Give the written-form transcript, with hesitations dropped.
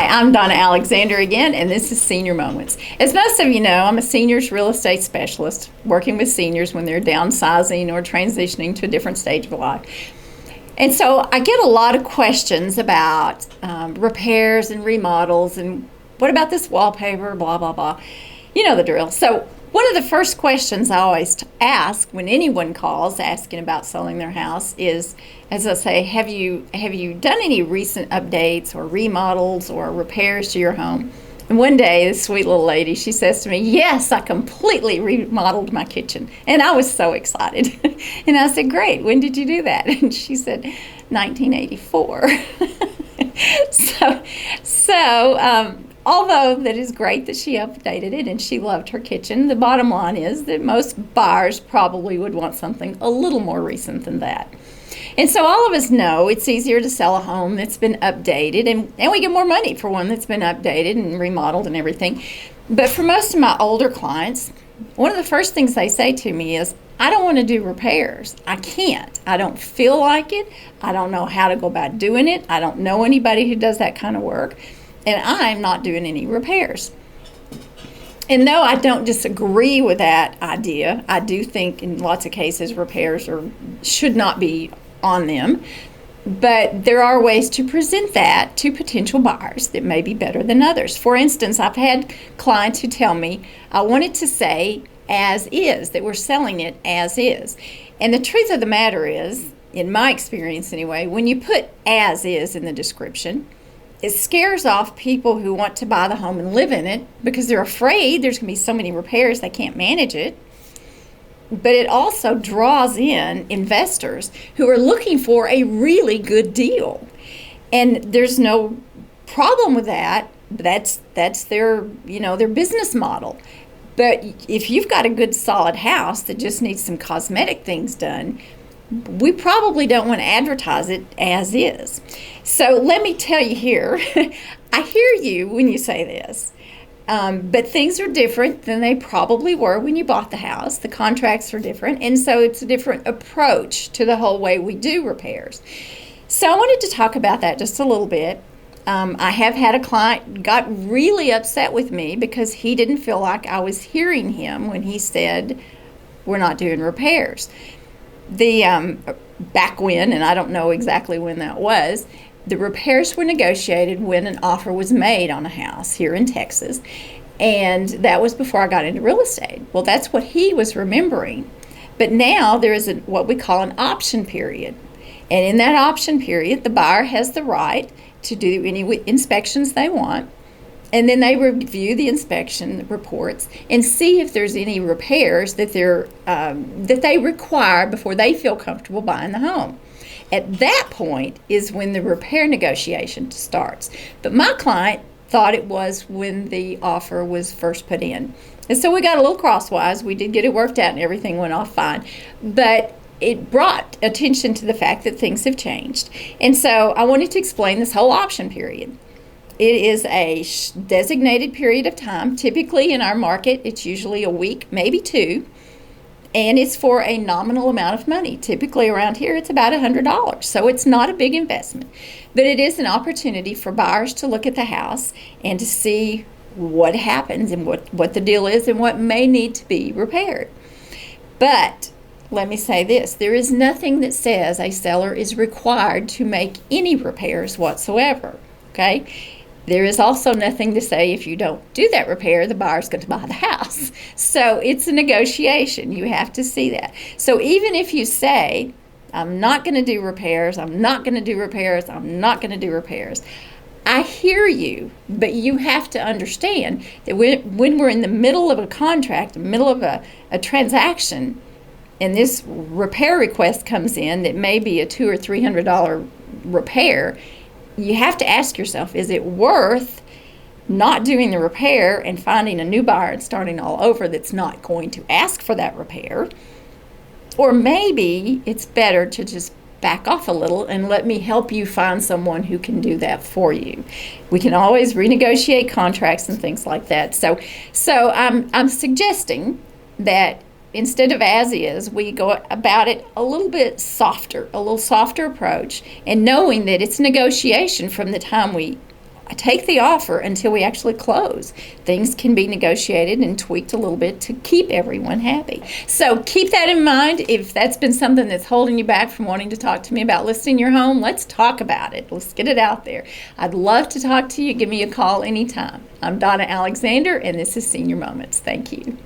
Hi, I'm Donna Alexander again, and this is Senior Moments. As most of you know, I'm a seniors real estate specialist working with seniors when they're downsizing or transitioning to a different stage of life. And so I get a lot of questions about repairs and remodels and what about this wallpaper, blah, blah, blah. You know the drill. So one of the first questions I always ask when anyone calls asking about selling their house is, as I say, have you done any recent updates or remodels or repairs to your home? And one day, this sweet little lady, she says to me, yes, I completely remodeled my kitchen. And I was so excited. And I said, great, when did you do that? And she said, 1984. Although that is great that she updated it and she loved her kitchen, the bottom line is that most buyers probably would want something a little more recent than that. And so all of us know it's easier to sell a home that's been updated, and we get more money for one that's been updated and remodeled and everything. But for most of my older clients, one of the first things they say to me is, I don't want to do repairs. I can't. I don't feel like it. I don't know how to go about doing it. I don't know anybody who does that kind of work. And I'm not doing any repairs. And though I don't disagree with that idea, I do think in lots of cases repairs should not be on them. But there are ways to present that to potential buyers that may be better than others. For instance, I've had clients who tell me, I wanted to say as is, that we're selling it as is. And the truth of the matter is, in my experience anyway, when you put as is in the description, it scares off people who want to buy the home and live in it because they're afraid there's going to be so many repairs they can't manage it. But it also draws in investors who are looking for a really good deal. And there's no problem with that. That's their business model. But if you've got a good solid house that just needs some cosmetic things done, we probably don't want to advertise it as is. So let me tell you here, I hear you when you say this, but things are different than they probably were when you bought the house. The contracts are different, and so it's a different approach to the whole way we do repairs. So I wanted to talk about that just a little bit. I have had a client got really upset with me because he didn't feel like I was hearing him when he said, we're not doing repairs. Back when, and I don't know exactly when that was, the repairs were negotiated when an offer was made on a house here in Texas, and that was before I got into real estate. Well, that's what he was remembering. But now there is what we call an option period, and in that option period, the buyer has the right to do any inspections they want. And then they review the inspection reports and see if there's any repairs that they require before they feel comfortable buying the home. At that point is when the repair negotiation starts. But my client thought it was when the offer was first put in. And so we got a little crosswise. We did get it worked out and everything went off fine. But it brought attention to the fact that things have changed. And so I wanted to explain this whole option period. It is a designated period of time. Typically in our market, it's usually a week, maybe two, and it's for a nominal amount of money. Typically around here, it's about $100, so it's not a big investment. But it is an opportunity for buyers to look at the house and to see what happens and what the deal is and what may need to be repaired. But let me say this, there is nothing that says a seller is required to make any repairs whatsoever, okay? There is also nothing to say if you don't do that repair, the buyer's going to buy the house. So it's a negotiation. You have to see that. So even if you say, I'm not going to do repairs, I'm not going to do repairs, I'm not going to do repairs, I hear you, but you have to understand that when we're in the middle of a contract, the middle of a transaction, and this repair request comes in that may be a $200 or $300 repair, you have to ask yourself, is it worth not doing the repair and finding a new buyer and starting all over that's not going to ask for that repair? Or maybe it's better to just back off a little and let me help you find someone who can do that for you. We can always renegotiate contracts and things like that. So I'm suggesting that instead of as is, we go about it a little softer approach, and knowing that it's negotiation from the time we take the offer until we actually close. Things can be negotiated and tweaked a little bit to keep everyone happy. So keep that in mind. If that's been something that's holding you back from wanting to talk to me about listing your home, let's talk about it. Let's get it out there. I'd love to talk to you. Give me a call anytime. I'm Donna Alexander, and this is Senior Moments. Thank you.